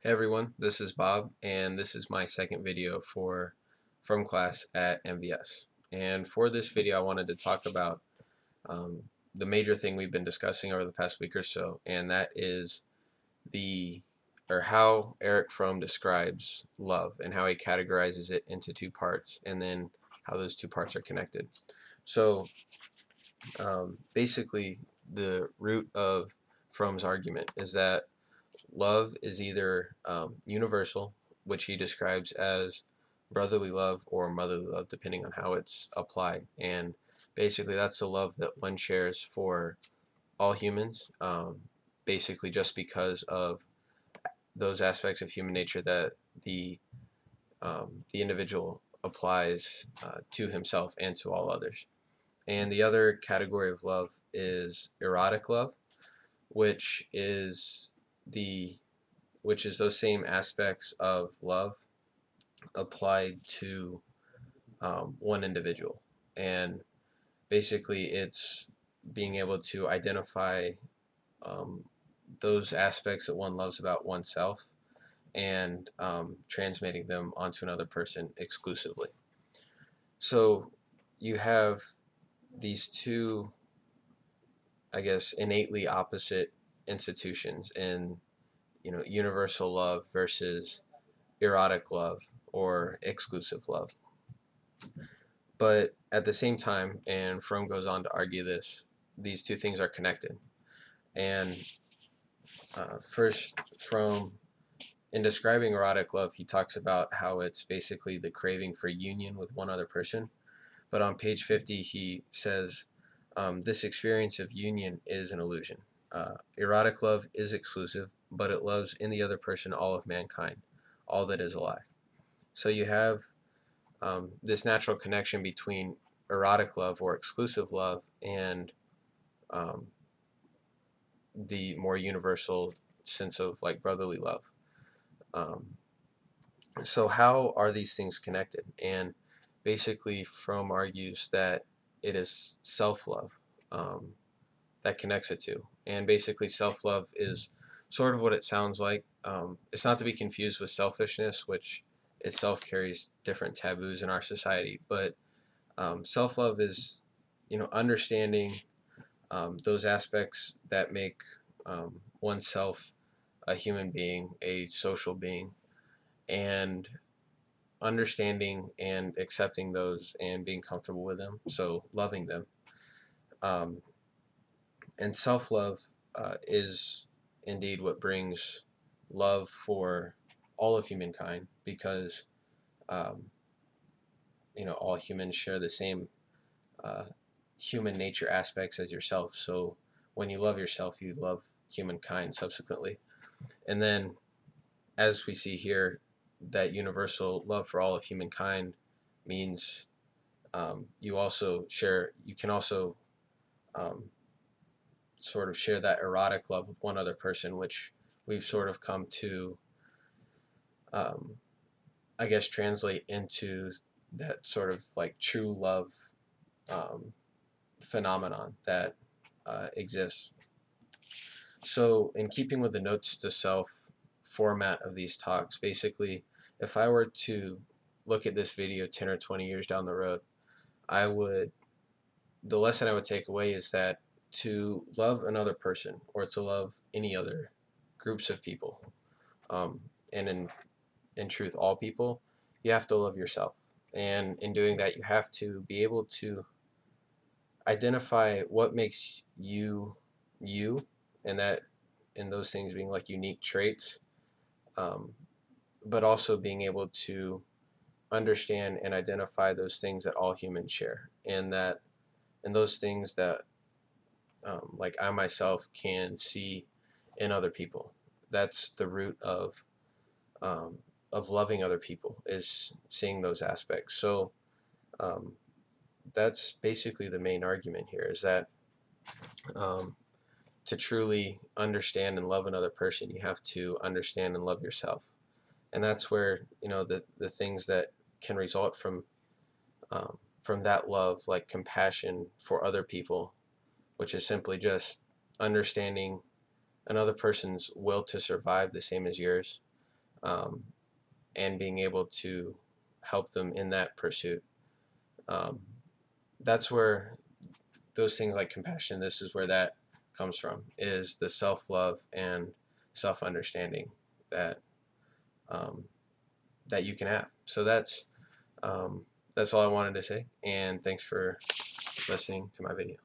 Hey everyone, this is Bob, and this is my second video from class at MVS. And for this video, I wanted to talk about um, the major thing we've been discussing over the past week or so, and that is how Erich Fromm describes love and how he categorizes it into two parts, and then how those two parts are connected. So basically, the root of Fromm's argument is that love is either universal, which he describes as brotherly love or motherly love, depending on how it's applied. And basically, that's the love that one shares for all humans, basically, just because of those aspects of human nature that the individual applies to himself and to all others. And the other category of love is erotic love, which is the which is those same aspects of love applied to one individual. And basically, it's being able to identify um, those aspects that one loves about oneself and transmitting them onto another person exclusively. So you have these two, I guess, innately opposite institutions in universal love versus erotic love or exclusive love. But at the same time, and Fromm goes on to argue this, these two things are connected. And first, Fromm, in describing erotic love, he talks about how it's basically the craving for union with one other person. But on page 50, he says, this experience of union is an illusion. Erotic love is exclusive, but it loves in the other person all of mankind, all that is alive. So you have this natural connection between erotic love or exclusive love and um, the more universal sense of like brotherly love. Um, so how are these things connected? And basically, Fromm argues that it is self-love that connects it to. And basically, self-love is sort of what it sounds like. It's not to be confused with selfishness, which itself carries different taboos in our society. But self-love is, understanding those aspects that make oneself a human being, a social being, and understanding and accepting those and being comfortable with them, so loving them. Um, and self-love is indeed what brings love for all of humankind, because um, all humans share the same uh, human nature aspects as yourself. So when you love yourself, you love humankind subsequently. And then, as we see here, that universal love for all of humankind means you can also um, sort of share that erotic love with one other person, which we've sort of come to, um, I guess, translate into that sort of like true love um, phenomenon that exists. So, in keeping with the notes to self format of these talks, basically, if I were to look at this video 10 or 20 years down the road, the lesson I would take away is that to love another person or to love any other groups of people, um, and in truth, all people, you have to love yourself. And in doing that, you have to be able to identify what makes you you, and that in those things being like unique traits, um, but also being able to understand and identify those things that all humans share, and those things that like I myself can see in other people. That's the root of loving other people, is seeing those aspects. So um, that's basically the main argument here, is that um, to truly understand and love another person, you have to understand and love yourself. And that's where the things that can result from that love, like compassion for other people, which is simply just understanding another person's will to survive the same as yours, and being able to help them in that pursuit. That's where those things like compassion, this is where that comes from, is the self-love and self-understanding that that you can have. So that's all I wanted to say, and thanks for listening to my video.